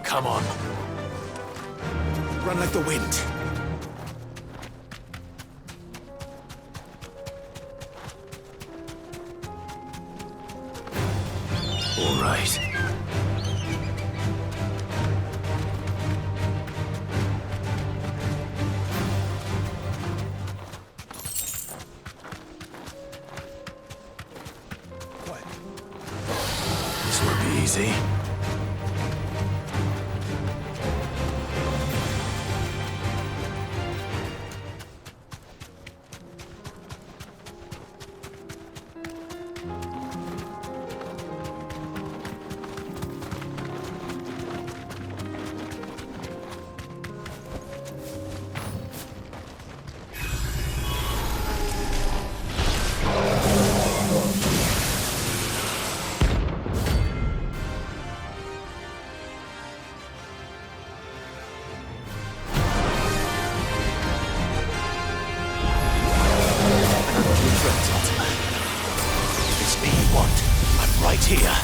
Come on. Run like the wind. All right. This won't be easy. It's me you want. I'm right here.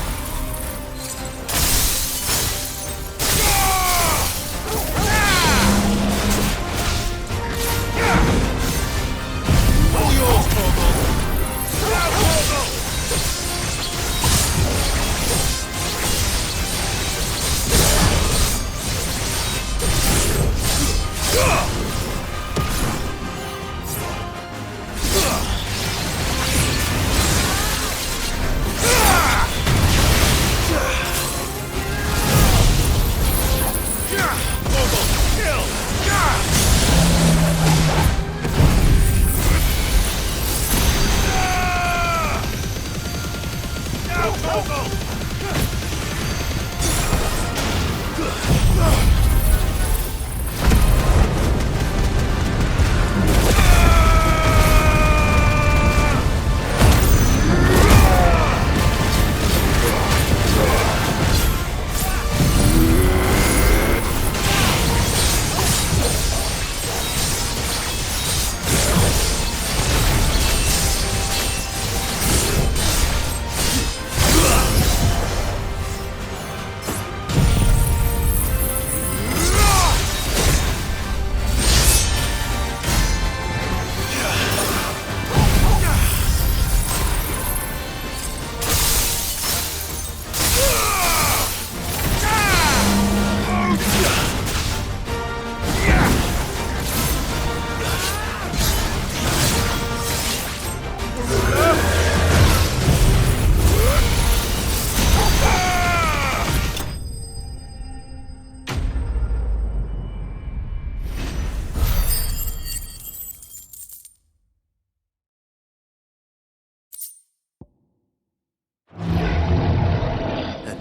All yours, Vogel.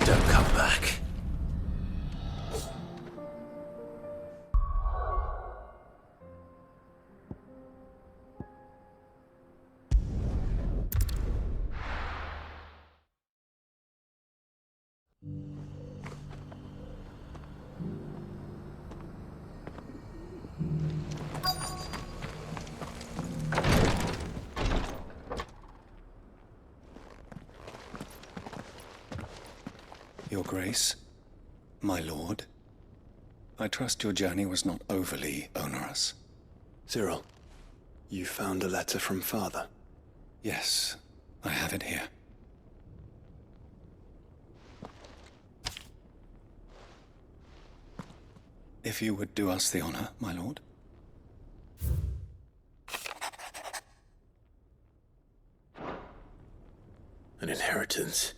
Don't come back. Your Grace, my lord, I trust your journey was not overly onerous. Cyril, you found a letter from Father? Yes, I have it here. If you would do us the honor, my lord. An inheritance.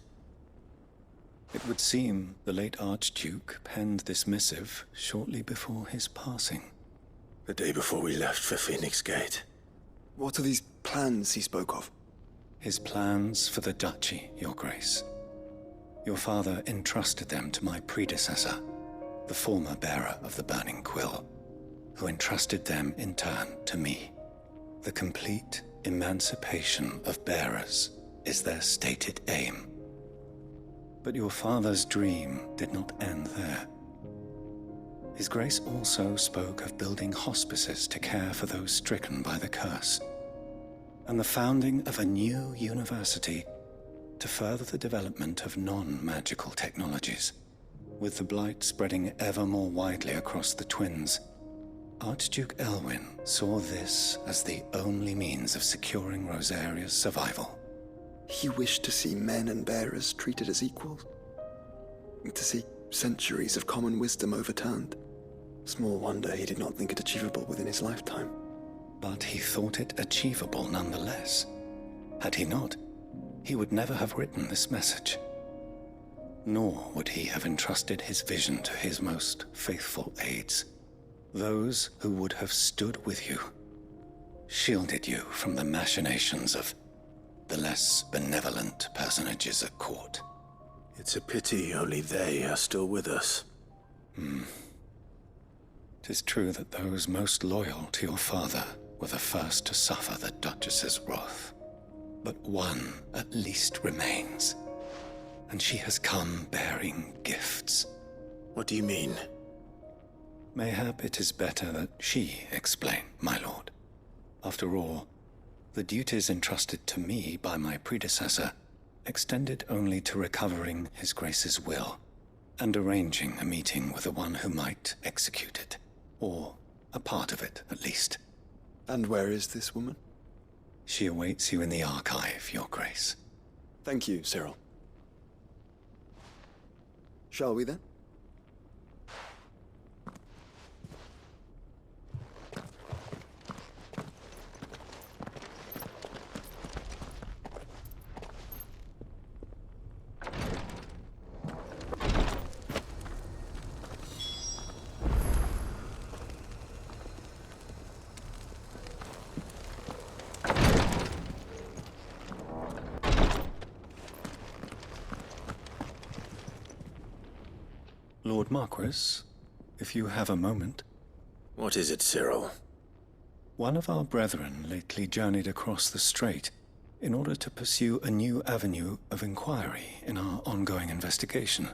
It would seem the late Archduke penned this missive shortly before his passing. The day before we left for Phoenix Gate. What are these plans he spoke of? His plans for the duchy, Your Grace. Your father entrusted them to my predecessor, the former bearer of the Burning Quill, who entrusted them in turn to me. The complete emancipation of bearers is their stated aim. But your father's dream did not end there. His Grace also spoke of building hospices to care for those stricken by the curse, and the founding of a new university to further the development of non-magical technologies. With the blight spreading ever more widely across the twins, Archduke Elwyn saw this as the only means of securing Rosaria's survival. He wished to see men and bearers treated as equals. To see centuries of common wisdom overturned. Small wonder he did not think it achievable within his lifetime. But he thought it achievable nonetheless. Had he not, he would never have written this message. Nor would he have entrusted his vision to his most faithful aides. Those who would have stood with you, shielded you from the machinations of the less benevolent personages at court. It's a pity only they are still with us. 'Tis true that those most loyal to your father were the first to suffer the Duchess's wrath. But one at least remains, and she has come bearing gifts. What do you mean? Mayhap it is better that she explain, my lord. After all, the duties entrusted to me by my predecessor extended only to recovering His Grace's will and arranging a meeting with the one who might execute it, or a part of it at least. And where is this woman? She awaits you in the archive, Your Grace. Thank you, Cyril. Shall we then? Lord Marquis, if you have a moment. What is it, Cyril? One of our brethren lately journeyed across the strait in order to pursue a new avenue of inquiry in our ongoing investigation.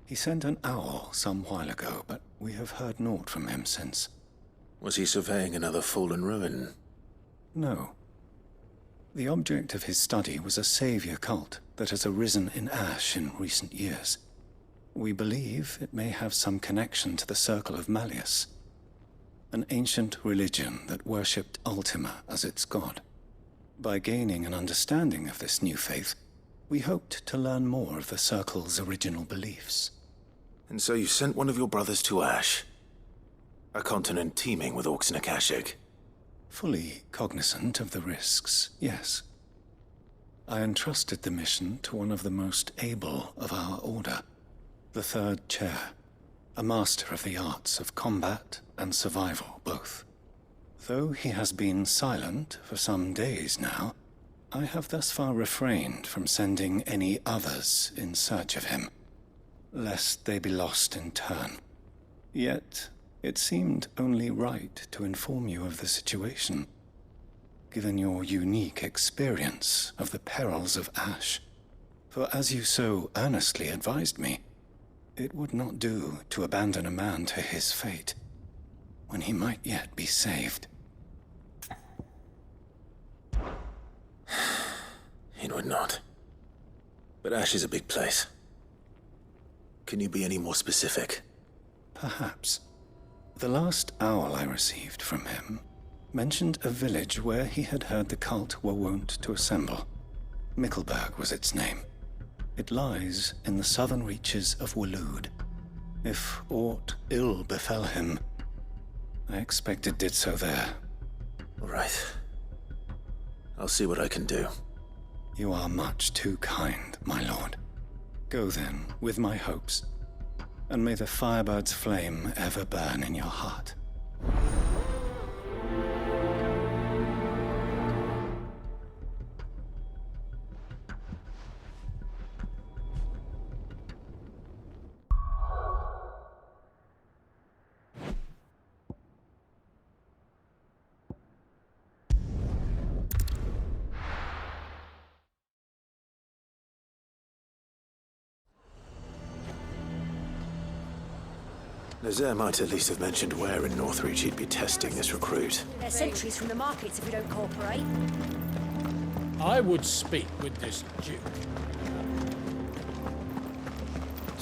He sent an owl some while ago, but we have heard naught from him since. Was he surveying another fallen ruin? No. The object of his study was a savior cult that has arisen in Ash in recent years. We believe it may have some connection to the Circle of Malleus, an ancient religion that worshipped Ultima as its god. By gaining an understanding of this new faith, we hoped to learn more of the Circle's original beliefs. And so you sent one of your brothers to Ash? A continent teeming with orcs and Akashic? Fully cognizant of the risks, yes. I entrusted the mission to one of the most able of our order, the Third Chair, a master of the arts of combat and survival both. Though he has been silent for some days now, I have thus far refrained from sending any others in search of him, lest they be lost in turn. Yet, it seemed only right to inform you of the situation, given your unique experience of the perils of Ash. For as you so earnestly advised me, it would not do to abandon a man to his fate, when he might yet be saved. It would not. But Ash is a big place. Can you be any more specific? Perhaps. The last owl I received from him mentioned a village where he had heard the cult were wont to assemble. Mickleburg was its name. It lies in the southern reaches of Waloed. If aught ill befell him, I expect it did so there. All right. I'll see what I can do. You are much too kind, my lord. Go then, with my hopes, and may the Firebird's flame ever burn in your heart. Nazaire might at least have mentioned where in Northreach he'd be testing this recruit. They're sentries from the markets if we don't cooperate. I would speak with this Duke.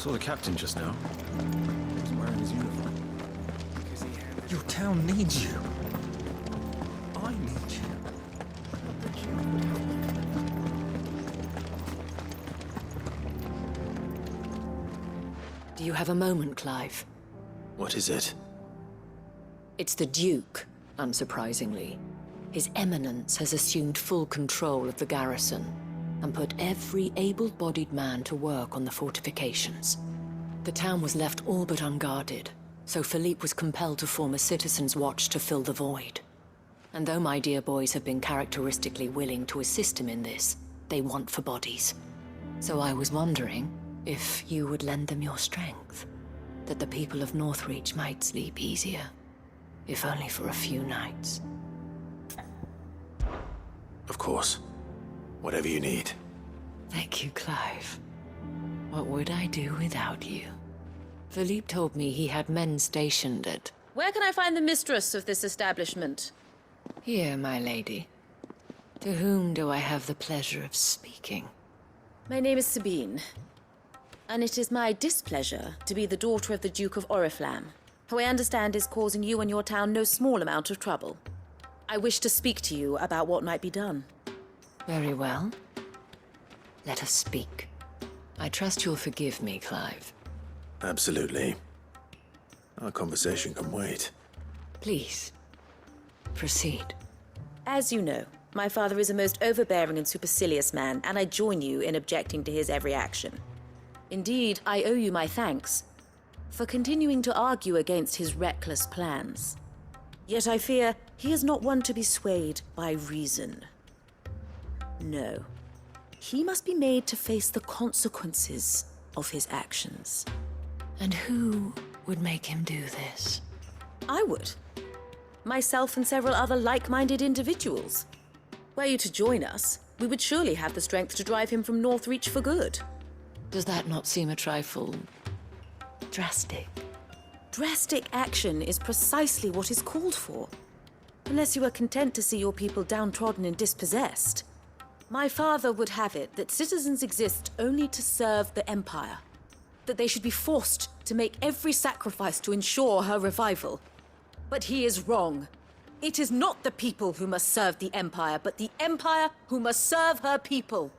Saw the captain just now. He was wearing his uniform. Your town needs you. I need you. Do you have a moment, Clive? What is it? It's the Duke, unsurprisingly. His Eminence has assumed full control of the garrison and put every able-bodied man to work on the fortifications. The town was left all but unguarded, so Philippe was compelled to form a citizens' watch to fill the void. And though my dear boys have been characteristically willing to assist him in this, they want for bodies. So I was wondering if you would lend them your strength, that the people of Northreach might sleep easier, if only for a few nights. Of course. Whatever you need. Thank you, Clive. What would I do without you? Philippe told me he had men stationed at... Where can I find the mistress of this establishment? Here, my lady. To whom do I have the pleasure of speaking? My name is Sabine, and it is my displeasure to be the daughter of the Duke of Oriflamme, who I understand is causing you and your town no small amount of trouble. I wish to speak to you about what might be done. Very well. Let us speak. I trust you'll forgive me, Clive. Absolutely. Our conversation can wait. Please, proceed. As you know, my father is a most overbearing and supercilious man, and I join you in objecting to his every action. Indeed, I owe you my thanks for continuing to argue against his reckless plans. Yet I fear he is not one to be swayed by reason. No. He must be made to face the consequences of his actions. And who would make him do this? I would. Myself and several other like-minded individuals. Were you to join us, we would surely have the strength to drive him from Northreach for good. Does that not seem a trifle... drastic? Drastic action is precisely what is called for. Unless you are content to see your people downtrodden and dispossessed. My father would have it that citizens exist only to serve the Empire. That they should be forced to make every sacrifice to ensure her revival. But he is wrong. It is not the people who must serve the Empire, but the Empire who must serve her people.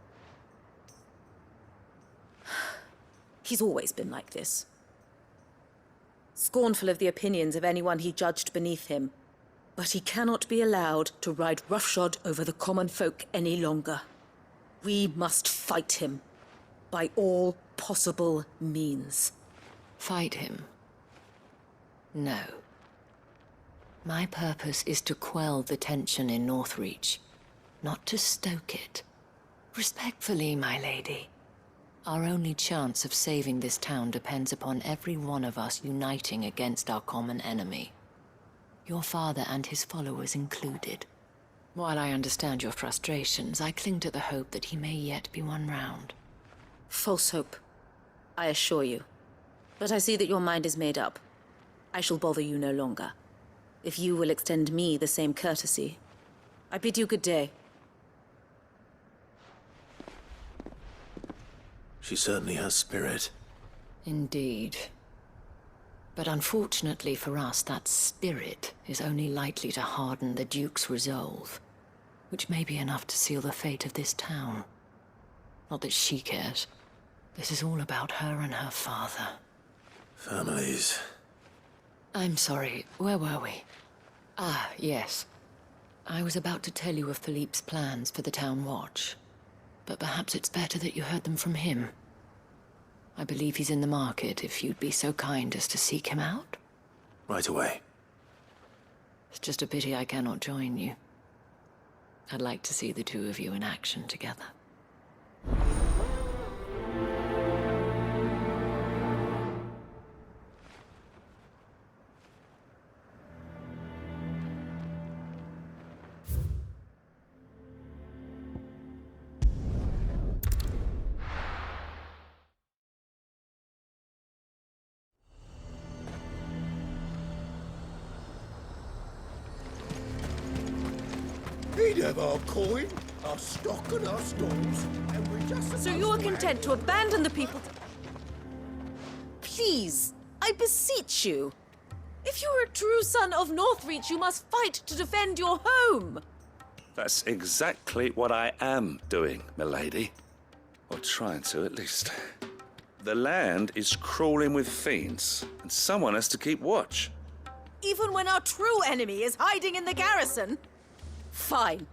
He's always been like this. Scornful of the opinions of anyone he judged beneath him. But he cannot be allowed to ride roughshod over the common folk any longer. We must fight him by all possible means. Fight him? No. My purpose is to quell the tension in Northreach, not to stoke it. Respectfully, my lady. Our only chance of saving this town depends upon every one of us uniting against our common enemy. Your father and his followers included. While I understand your frustrations, I cling to the hope that he may yet be won round. False hope, I assure you. But I see that your mind is made up. I shall bother you no longer. If you will extend me the same courtesy, I bid you good day. She certainly has spirit. Indeed. But unfortunately for us, that spirit is only likely to harden the Duke's resolve, which may be enough to seal the fate of this town. Not that she cares. This is all about her and her father. Families. I'm sorry, where were we? Ah, yes. I was about to tell you of Philippe's plans for the town watch, but perhaps it's better that you heard them from him. I believe he's in the market, if you'd be so kind as to seek him out. Right away. It's just a pity I cannot join you. I'd like to see the two of you in action together. He'd have our coin, our stock and our stores, and we just... So you are content to abandon the people... please, I beseech you. If you are a true son of Northreach, you must fight to defend your home. That's exactly what I am doing, milady. Or trying to, at least. The land is crawling with fiends, and someone has to keep watch. Even when our true enemy is hiding in the garrison? Fine.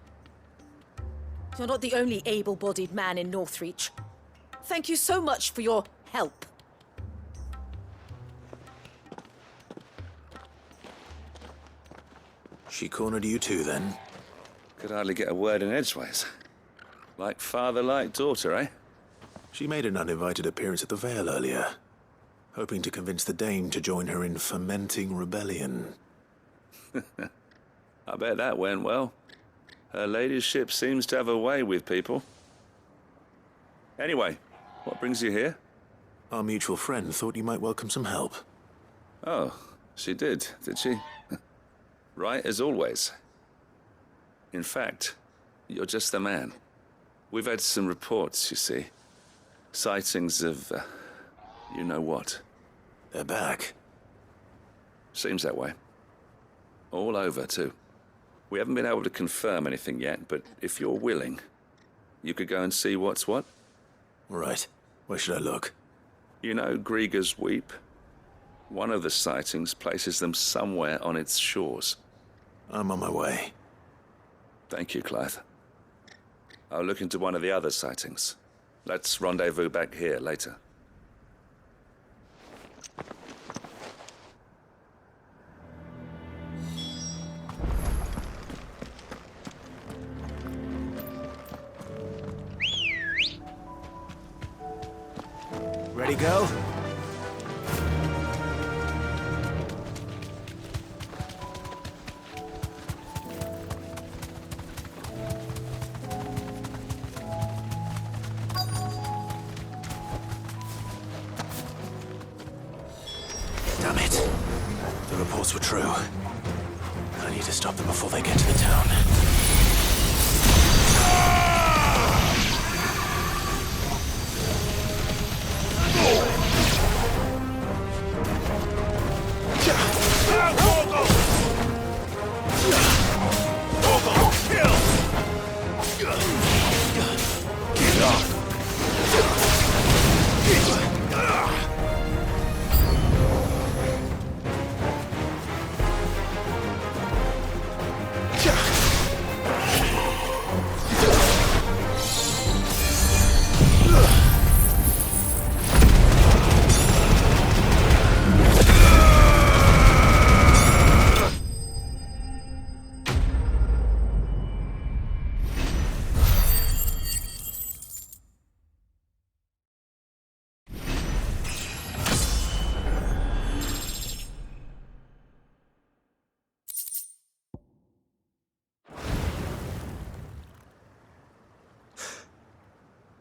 You're not the only able-bodied man in Northreach. Thank you so much for your help. She cornered you too, then? Could hardly get a word in edgeways. Like father, like daughter, eh? She made an uninvited appearance at the Vale earlier, hoping to convince the Dame to join her in fomenting rebellion. I bet that went well. Her ladyship seems to have a way with people. Anyway, what brings you here? Our mutual friend thought you might welcome some help. Oh, she did she? Right as always. In fact, you're just the man. We've had some reports, you see. Sightings of, you know what. They're back. Seems that way. All over, too. We haven't been able to confirm anything yet, but if you're willing, you could go and see what's what. Right. Where should I look? You know Grieger's Weep? One of the sightings places them somewhere on its shores. I'm on my way. Thank you, Clive. I'll look into one of the other sightings. Let's rendezvous back here later. Ready, go? Damn it. The reports were true. I need to stop them before they get to the town.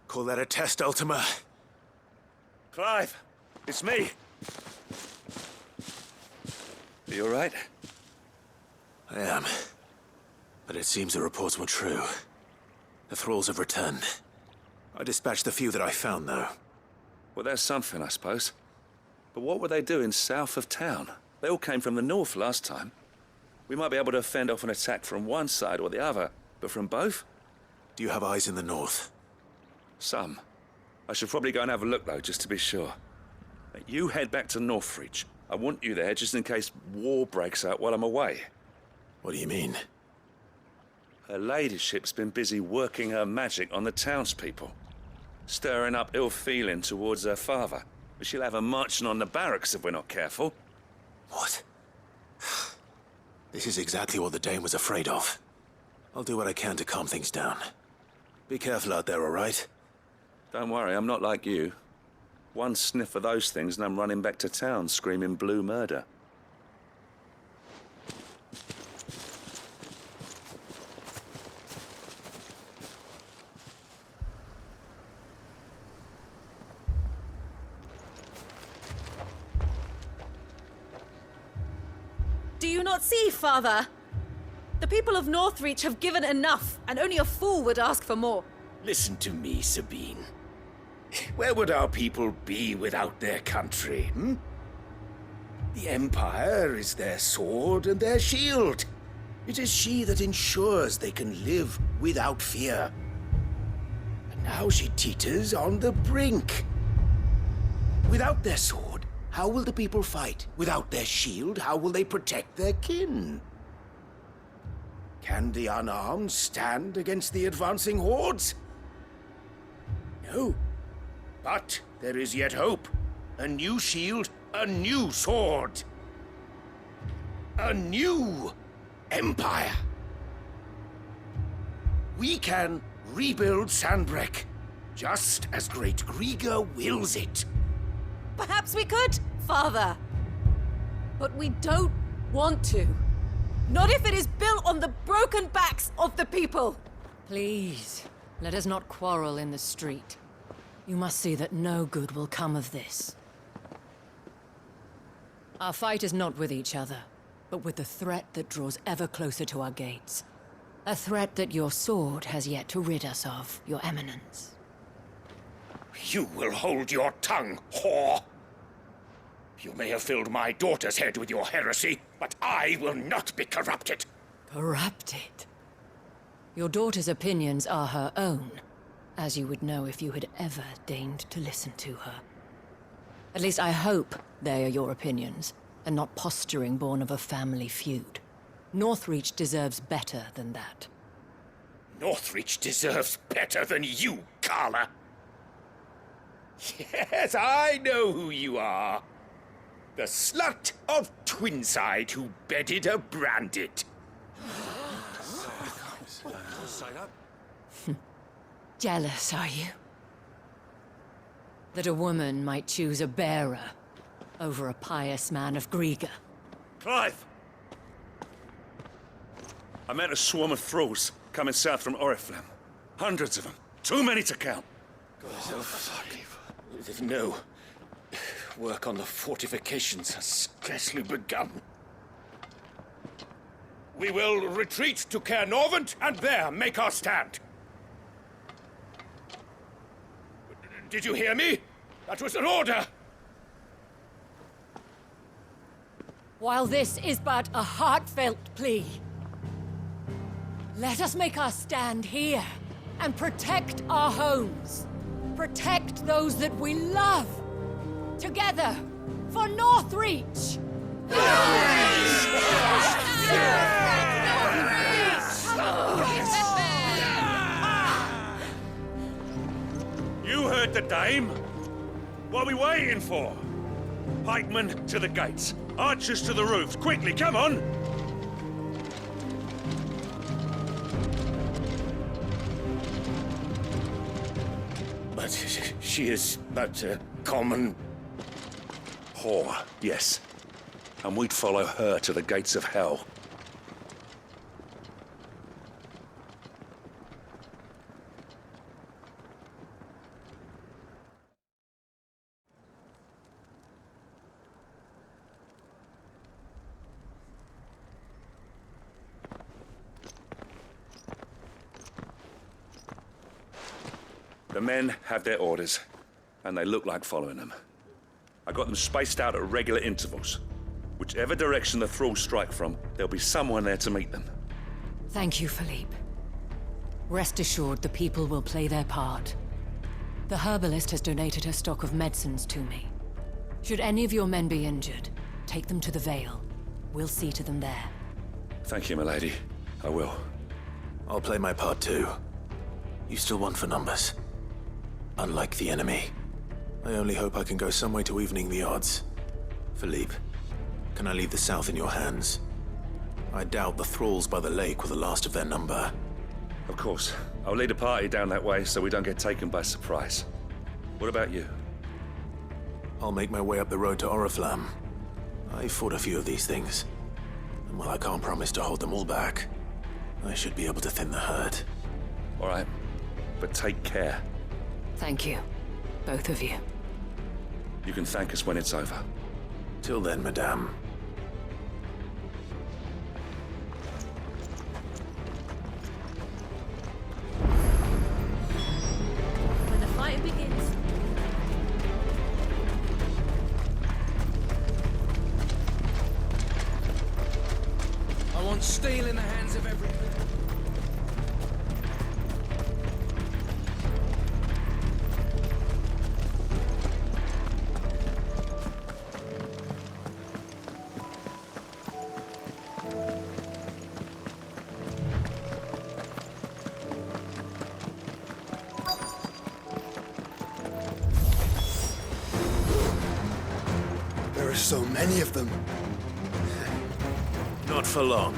Call that a test, Ultima? Clive, it's me. Are you all right? I am. But it seems the reports were true. The thralls have returned. I dispatched the few that I found, though. Well, there's something, I suppose. But what were they doing south of town? They all came from the north last time. We might be able to fend off an attack from one side or the other, but from both? Do you have eyes in the north? Some. I should probably go and have a look, though, just to be sure. You head back to Northreach. I want you there just in case war breaks out while I'm away. What do you mean? Her ladyship's been busy working her magic on the townspeople, stirring up ill feeling towards her father. But she'll have her marching on the barracks if we're not careful. What? This is exactly what the Dame was afraid of. I'll do what I can to calm things down. Be careful out there, all right? Don't worry, I'm not like you. One sniff of those things and I'm running back to town screaming blue murder. Do you not see, Father? The people of Northreach have given enough, and only a fool would ask for more. Listen to me, Sabine. Where would our people be without their country, hmm? The Empire is their sword and their shield. It is she that ensures they can live without fear. And now she teeters on the brink. Without their sword, how will the people fight? Without their shield, how will they protect their kin? Can the unarmed stand against the advancing hordes? No. But there is yet hope. A new shield, a new sword. A new empire. We can rebuild Sandbreck, just as Great Grieger wills it. Perhaps we could, Father. But we don't want to. Not if it is built on the broken backs of the people. Please, let us not quarrel in the street. You must see that no good will come of this. Our fight is not with each other, but with the threat that draws ever closer to our gates. A threat that your sword has yet to rid us of, Your Eminence. You will hold your tongue, whore! You may have filled my daughter's head with your heresy, but I will not be corrupted. Corrupted? Your daughter's opinions are her own, as you would know if you had ever deigned to listen to her. At least I hope they are your opinions, and not posturing born of a family feud. Northreach deserves better than that. Northreach deserves better than you, Carla. Yes, I know who you are. The slut of Twinside who bedded a Branded. Jealous, are you? That a woman might choose a bearer over a pious man of Grieger. Clive! I met a swarm of thralls coming south from Oriflamme. Hundreds of them. Too many to count. No. Work on the fortifications has scarcely begun. We will retreat to Caer Norvent and there make our stand. Did you hear me? That was an order! While this is but a heartfelt plea, let us make our stand here and protect our homes. Protect those that we love. Together, for Northreach! You heard the dame. What are we waiting for? Pikemen to the gates. Archers to the roofs. Quickly, come on! But she is but a common... Whore, yes. And we'd follow her to the gates of hell. The men have their orders, and they look like following them. I got them spaced out at regular intervals. Whichever direction the thralls strike from, there'll be someone there to meet them. Thank you, Philippe. Rest assured the people will play their part. The herbalist has donated her stock of medicines to me. Should any of your men be injured, take them to the Vale. We'll see to them there. Thank you, milady. I will. I'll play my part too. You still want for numbers. Unlike the enemy. I only hope I can go some way to evening the odds. Philippe, can I leave the south in your hands? I doubt the thralls by the lake were the last of their number. Of course. I'll lead a party down that way so we don't get taken by surprise. What about you? I'll make my way up the road to Oriflamme. I fought a few of these things. And while I can't promise to hold them all back, I should be able to thin the herd. All right. But take care. Thank you, both of you. You can thank us when it's over. Till then, madame. When the fighting begins, So many of them. Not for long.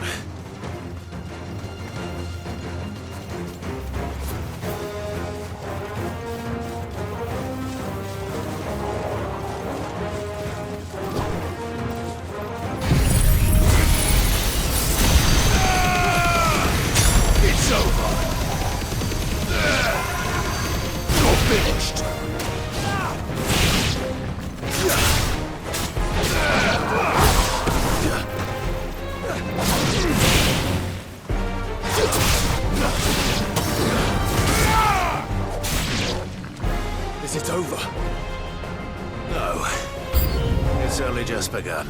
It's over. You're finished. Is it over? No. It's only just begun.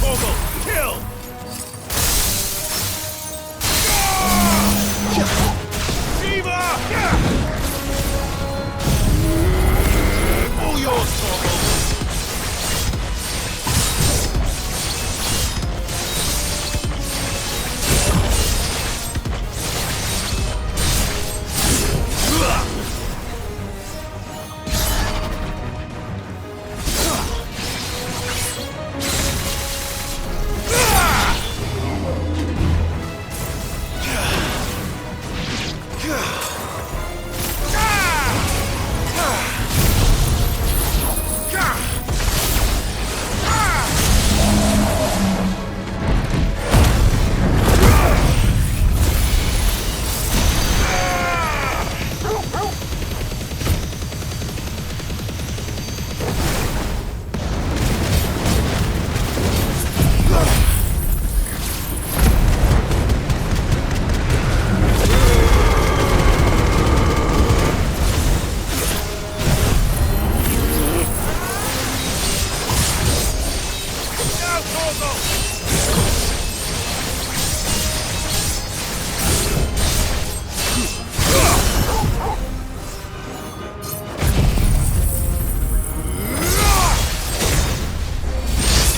Vogel, kill! Fever! All yours, Vogel!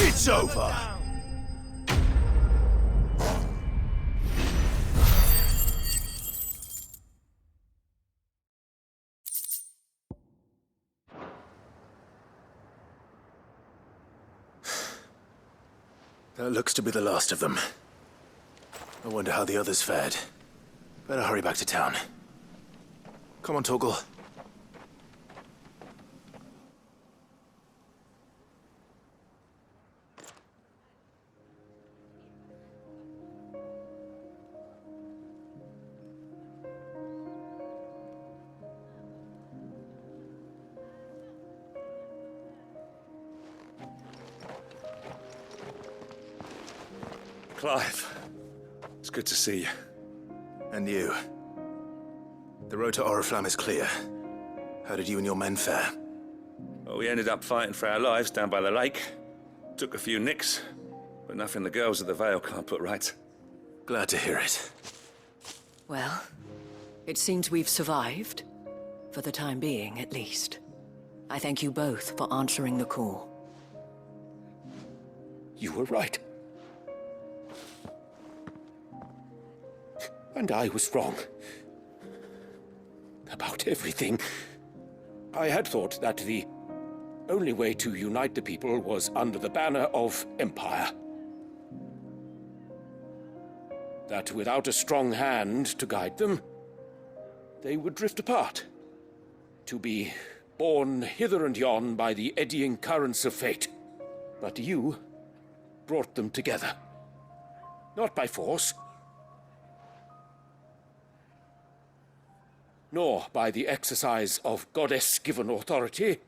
It's over! That looks to be the last of them. I wonder how the others fared. Better hurry back to town. Come on, Torgal. Clive, it's good to see you. And you. The road to Oriflamme is clear. How did you and your men fare? Well, we ended up fighting for our lives down by the lake. Took a few nicks, but nothing the girls of the Vale can't put right. Glad to hear it. Well, it seems we've survived. For the time being, at least. I thank you both for answering the call. You were right. And I was wrong. About everything. I had thought that the only way to unite the people was under the banner of Empire. That without a strong hand to guide them, they would drift apart. To be borne hither and yon by the eddying currents of fate. But you brought them together. Not by force, nor by the exercise of goddess-given authority,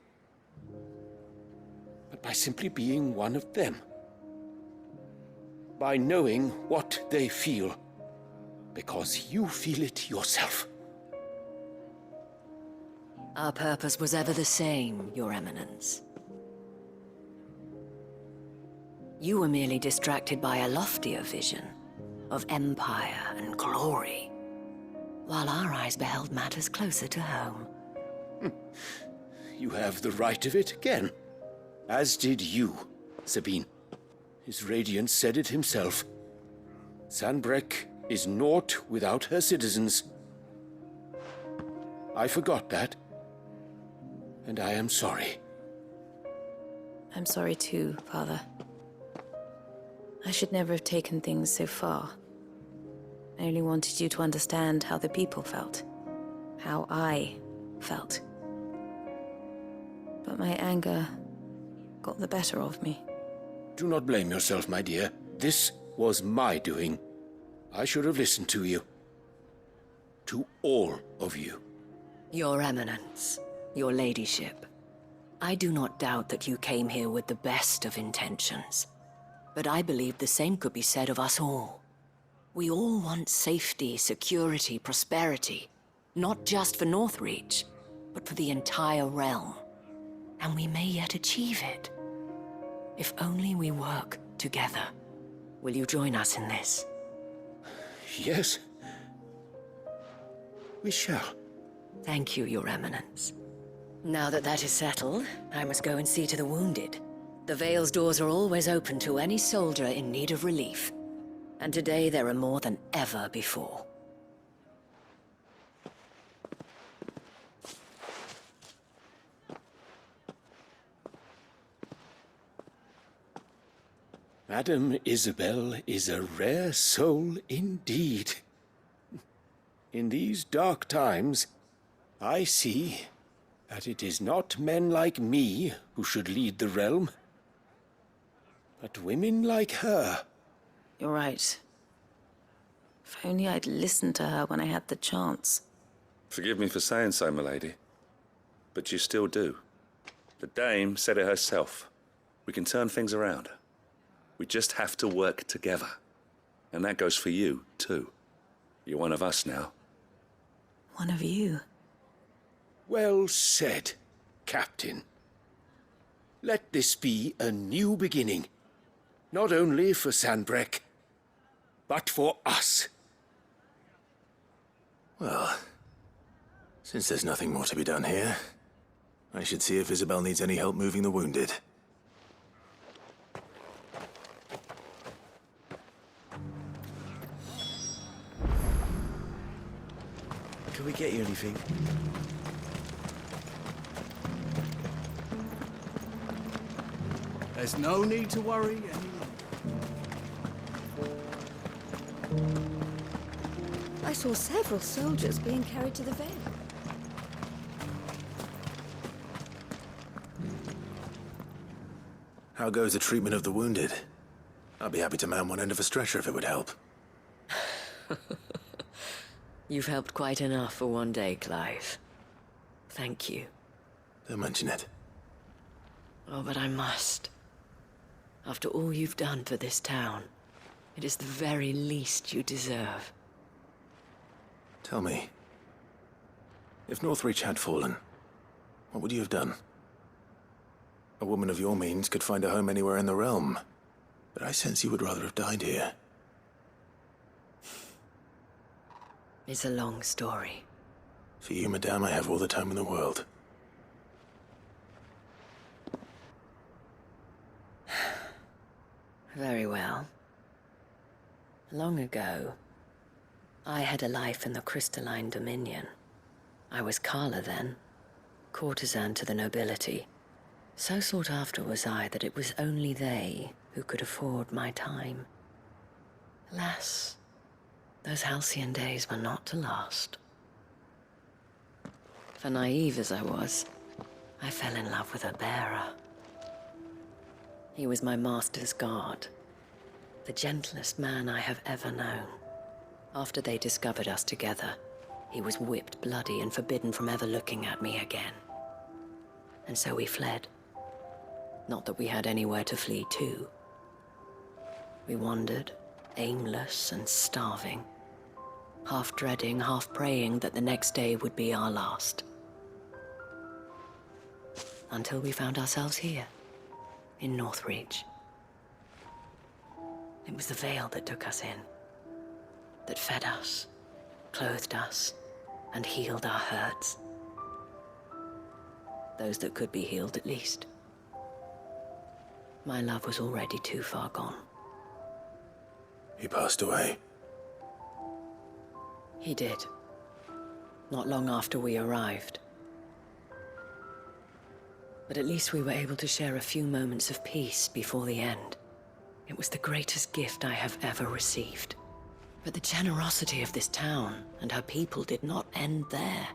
but by simply being one of them. By knowing what they feel, because you feel it yourself. Our purpose was ever the same, Your Eminence. You were merely distracted by a loftier vision of empire and glory, while our eyes beheld matters closer to home. You have the right of it again. As did you, Sabine. His radiance said it himself. Sanbreque is naught without her citizens. I forgot that, and I am sorry. I'm sorry too, Father. I should never have taken things so far. I only wanted you to understand how the people felt. How I felt. But my anger got the better of me. Do not blame yourself, my dear. This was my doing. I should have listened to you. To all of you. Your Eminence, your ladyship, I do not doubt that you came here with the best of intentions. But I believe the same could be said of us all. We all want safety, security, prosperity. Not just for Northreach, but for the entire realm. And we may yet achieve it. If only we work together. Will you join us in this? Yes. We shall. Thank you, Your Eminence. Now that that is settled, I must go and see to the wounded. The Vale's doors are always open to any soldier in need of relief. And today there are more than ever before. Madame Isabel is a rare soul indeed. In these dark times, I see that it is not men like me who should lead the realm, but women like her. You're right. If only I'd listened to her when I had the chance. Forgive me for saying so, milady, but you still do. The Dame said it herself. We can turn things around. We just have to work together. And that goes for you, too. You're one of us now. One of you. Well said, Captain. Let this be a new beginning. Not only for Sanbreque, but for us. Well, since there's nothing more to be done here, I should see if Isabel needs any help moving the wounded. Can we get you anything? There's no need to worry any longer. I saw several soldiers being carried to the Vale. How goes the treatment of the wounded? I'd be happy to man one end of a stretcher if it would help. You've helped quite enough for one day, Clive. Thank you. Don't mention it. Oh, but I must. After all you've done for this town, it is the very least you deserve. Tell me, if Northreach had fallen, what would you have done? A woman of your means could find a home anywhere in the realm, but I sense you would rather have died here. It's a long story. For you, madame, I have all the time in the world. Very well. Long ago, I had a life in the Crystalline Dominion. I was Carla then, courtesan to the nobility. So sought after was I that it was only they who could afford my time. Alas, those halcyon days were not to last. For naive as I was, I fell in love with a bearer. He was my master's guard, the gentlest man I have ever known. After they discovered us together, he was whipped bloody and forbidden from ever looking at me again. And so we fled. Not that we had anywhere to flee to. We wandered, aimless and starving, half dreading, half praying that the next day would be our last. Until we found ourselves here, in Northreach. It was the Vale that took us in, that fed us, clothed us, and healed our hurts. Those that could be healed, at least. My love was already too far gone. He passed away. He did. Not long after we arrived. But at least we were able to share a few moments of peace before the end. It was the greatest gift I have ever received. But the generosity of this town and her people did not end there.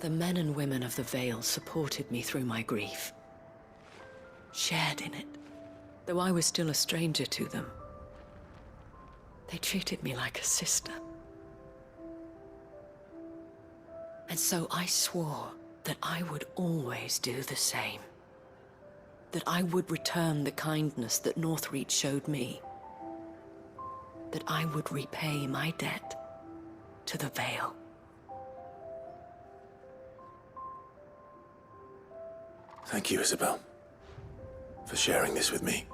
The men and women of the Vale supported me through my grief. Shared in it, though I was still a stranger to them. They treated me like a sister. And so I swore that I would always do the same. That I would return the kindness that Northreach showed me. That I would repay my debt to the Vale. Thank you, Isabel, for sharing this with me.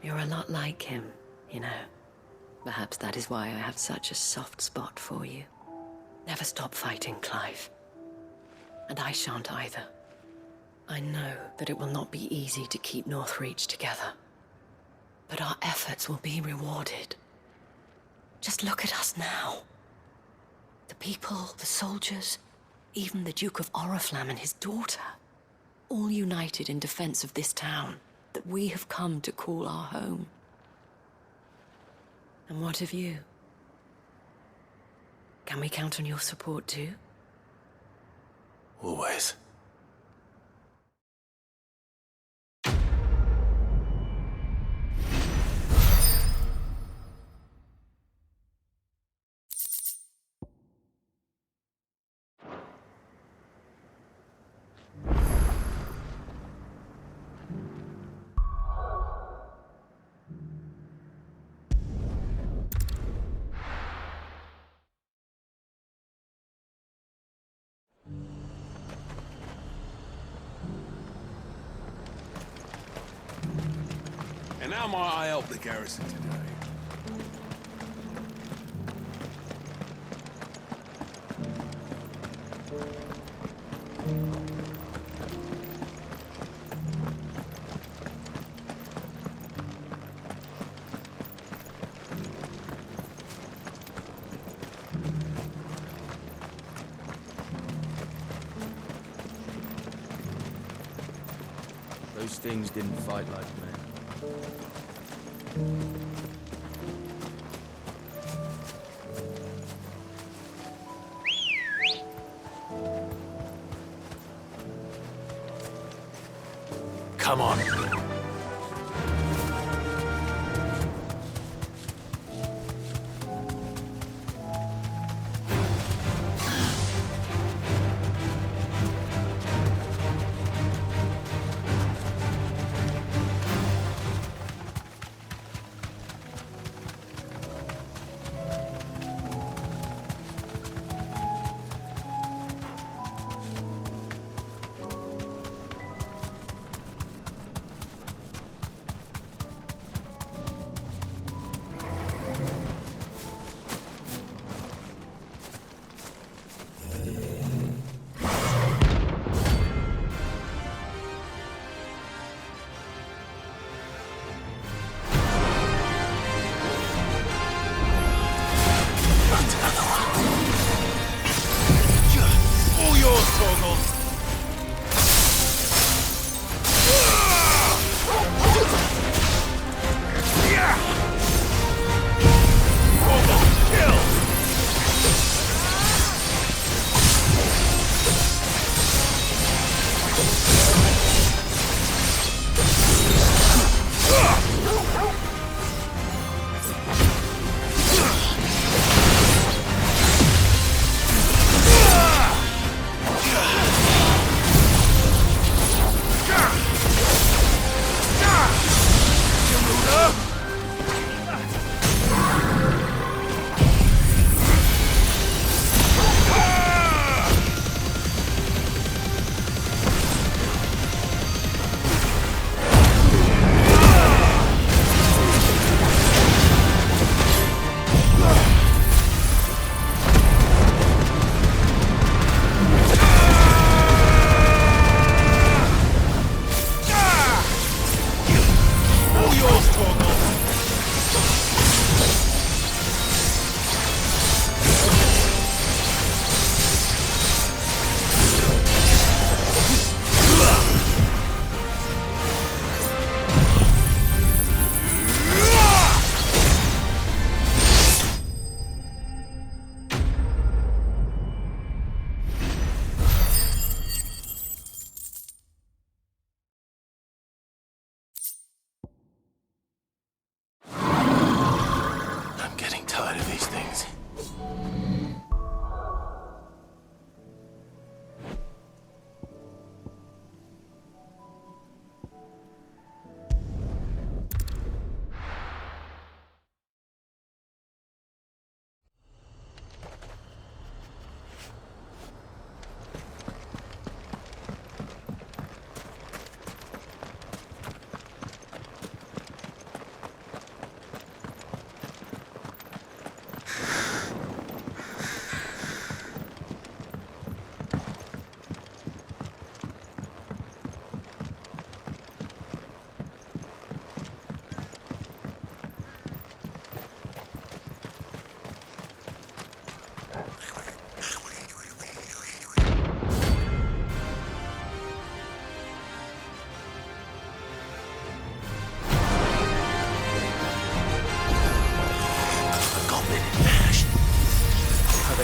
You're a lot like him, you know. Perhaps that is why I have such a soft spot for you. Never stop fighting, Clive. And I shan't either. I know that it will not be easy to keep Northreach together. But our efforts will be rewarded. Just look at us now. The people, the soldiers, even the Duke of Oriflamme and his daughter. All united in defense of this town that we have come to call our home. And what of you? Can we count on your support too? Always. And how might I help the garrison today? Those things didn't fight like men. Come on.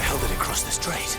hell did it cross the strait?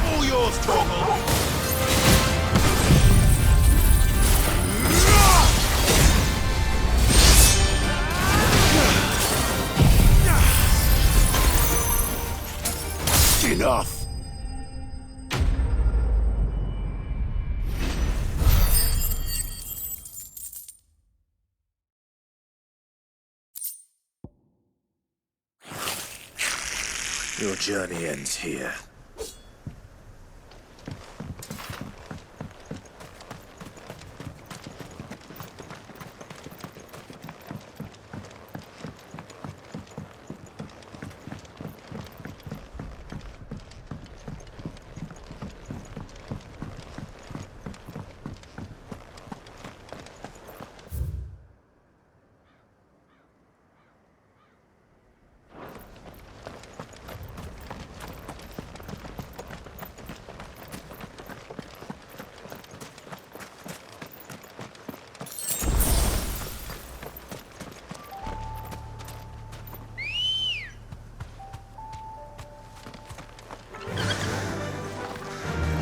All yours, Torgal! Enough! Your journey ends here.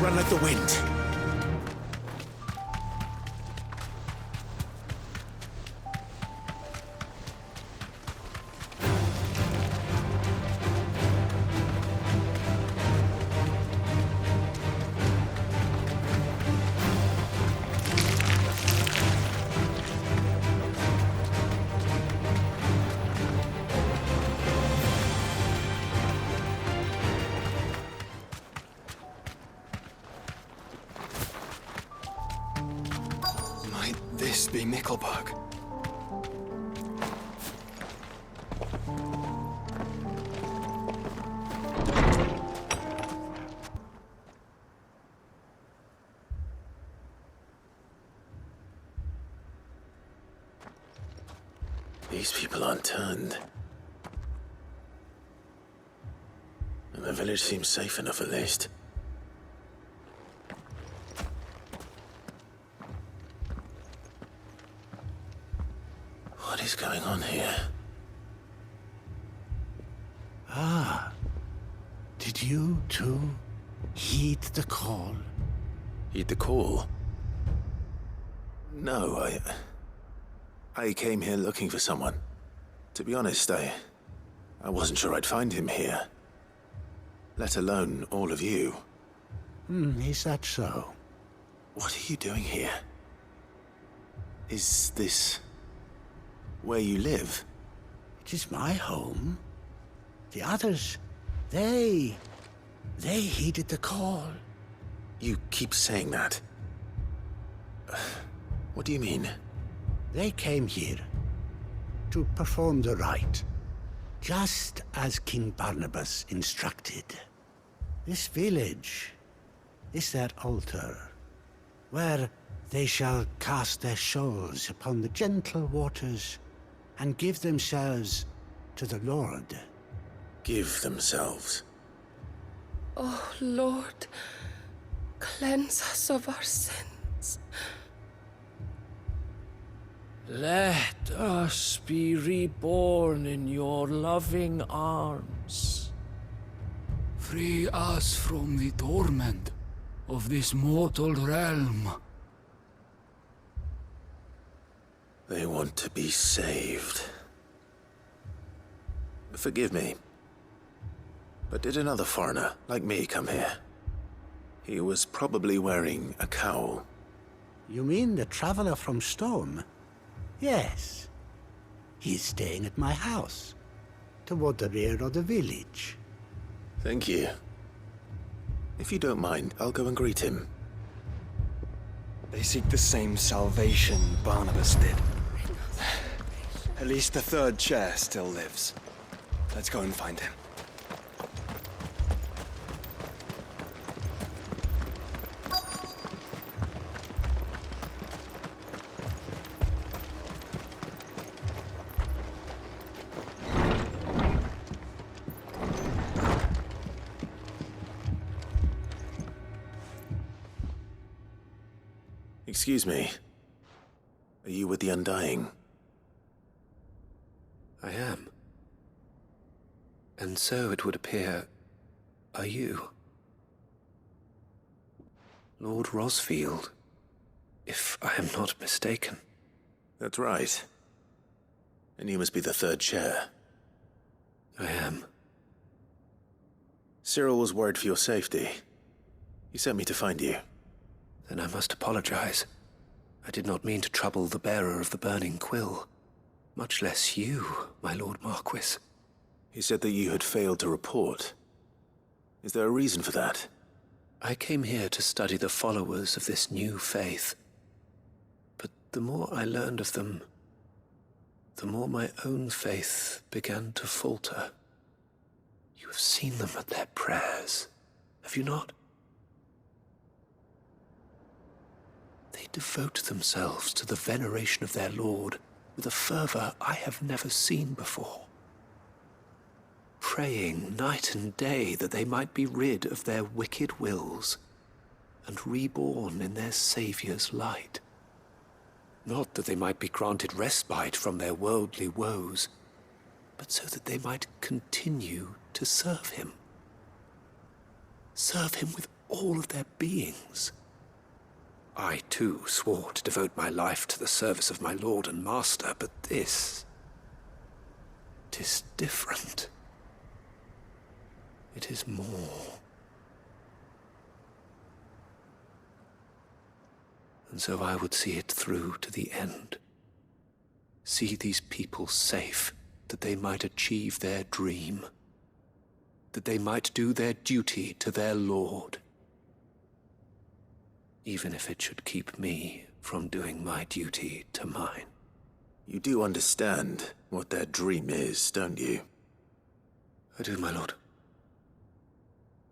Run like the wind. Might this be Mickelberg? These people aren't turned. And the village seems safe enough at least. What is going on here? Ah. Did you, too, heed the call? Heed the call? No, I came here looking for someone. To be honest, I wasn't sure I'd find him here. Let alone all of you. Is that so? What are you doing here? Is this where you live? It is my home. The others, they heeded the call. You keep saying that. What do you mean? They came here to perform the rite, just as King Barnabas instructed. This village is their altar, where they shall cast their souls upon the gentle waters and give themselves to the Lord. Give themselves? Oh, Lord, cleanse us of our sins. Let us be reborn in your loving arms. Free us from the torment of this mortal realm. They want to be saved. Forgive me, but did another foreigner like me come here? He was probably wearing a cowl. You mean the traveler from Stone? Yes. He's staying at my house, toward the rear of the village. Thank you. If you don't mind, I'll go and greet him. They seek the same salvation Barnabas did. At least the third chair still lives. Let's go and find him. Excuse me. Are you with the Undying? I am. And so it would appear, are you? Lord Rosfield, if I am not mistaken. That's right. And you must be the third chair. I am. Cyril was worried for your safety. He sent me to find you. Then I must apologize. I did not mean to trouble the bearer of the burning quill. Much less you, my Lord Marquis. He said that you had failed to report. Is there a reason for that? I came here to study the followers of this new faith. But the more I learned of them, the more my own faith began to falter. You have seen them at their prayers, have you not? They devote themselves to the veneration of their Lord with a fervor I have never seen before. Praying night and day that they might be rid of their wicked wills and reborn in their Saviour's light. Not that they might be granted respite from their worldly woes, but so that they might continue to serve him. Serve him with all of their beings. I, too, swore to devote my life to the service of my Lord and Master, but this... 'tis different. It is more. And so I would see it through to the end. See these people safe, that they might achieve their dream. That they might do their duty to their Lord. Even if it should keep me from doing my duty to mine. You do understand what their dream is, don't you? I do, my lord.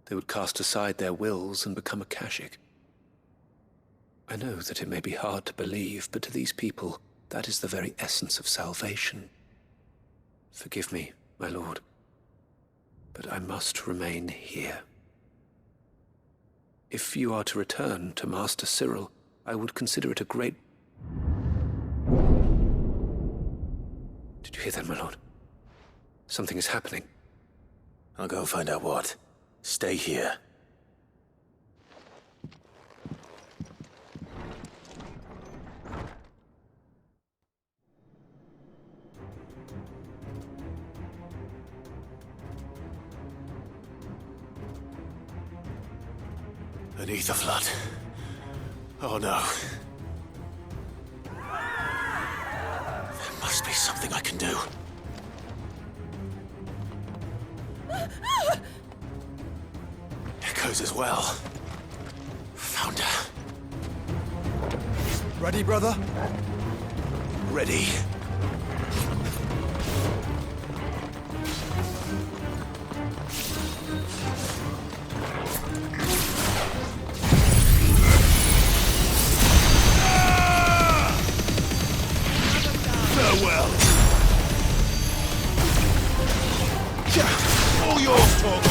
They would cast aside their wills and become Akashic. I know that it may be hard to believe, but to these people, that is the very essence of salvation. Forgive me, my lord, but I must remain here. If you are to return to Master Cyril, I would consider it a great... Did you hear that, my lord? Something is happening. I'll go and find out what. Stay here. Beneath the flood. Oh no. There must be something I can do. Echoes as well. Found her. Ready, brother? Ready. Farewell. All yours, Torgal.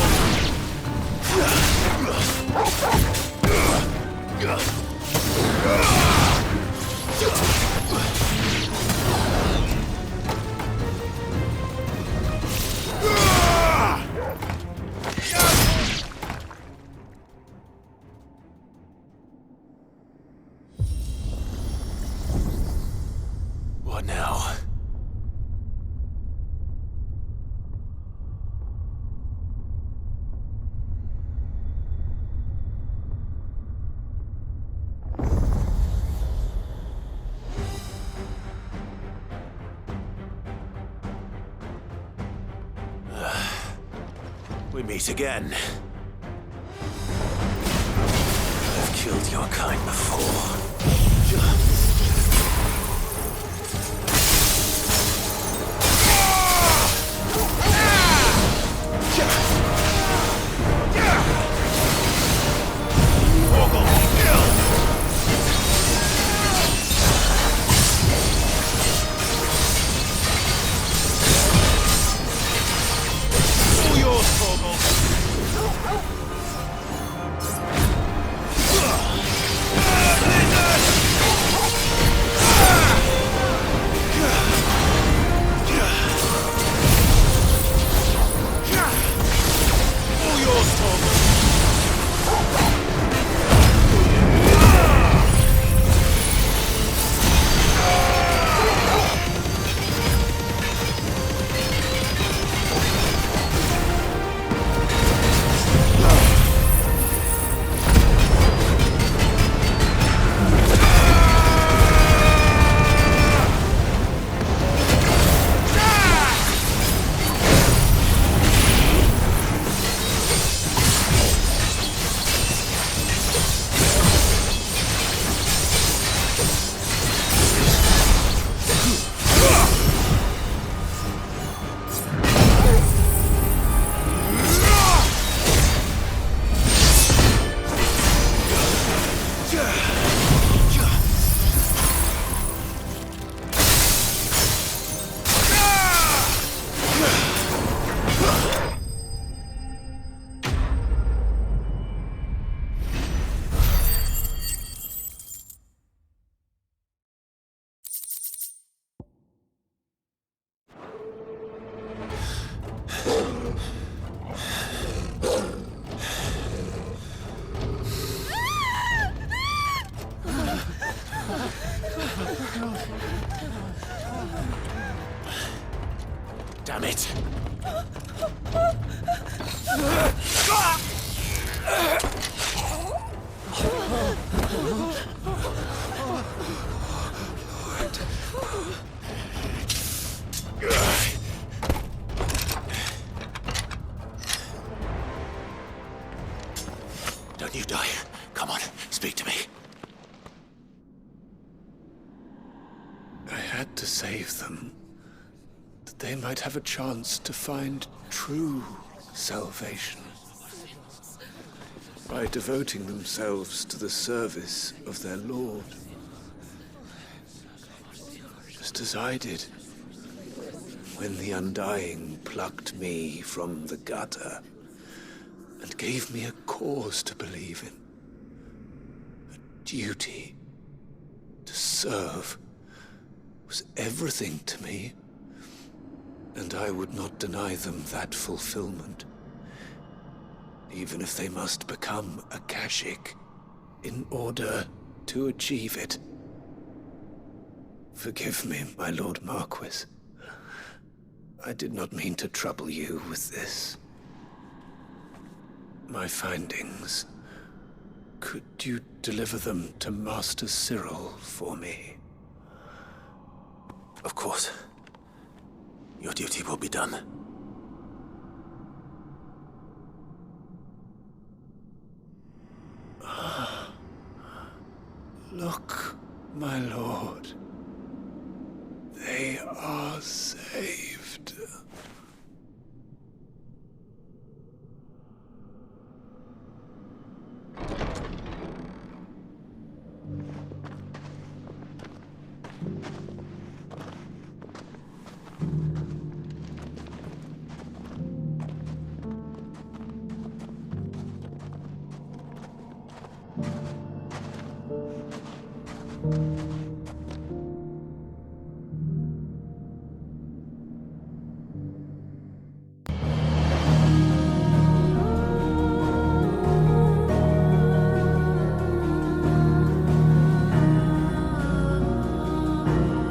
We meet again. I've killed your kind before. Damn it! Don't you die. Come on, speak to me. I had to save them, that they might have a chance to find true salvation. By devoting themselves to the service of their Lord. Just as I did when the Undying plucked me from the gutter and gave me a cause to believe in. A duty to serve was everything to me, and I would not deny them that fulfillment, even if they must become a Kashik in order to achieve it. Forgive me, my Lord Marquis. I did not mean to trouble you with this. My findings. Could you deliver them to Master Cyril for me? Of course. Your duty will be done. Look, my lord. They are saved.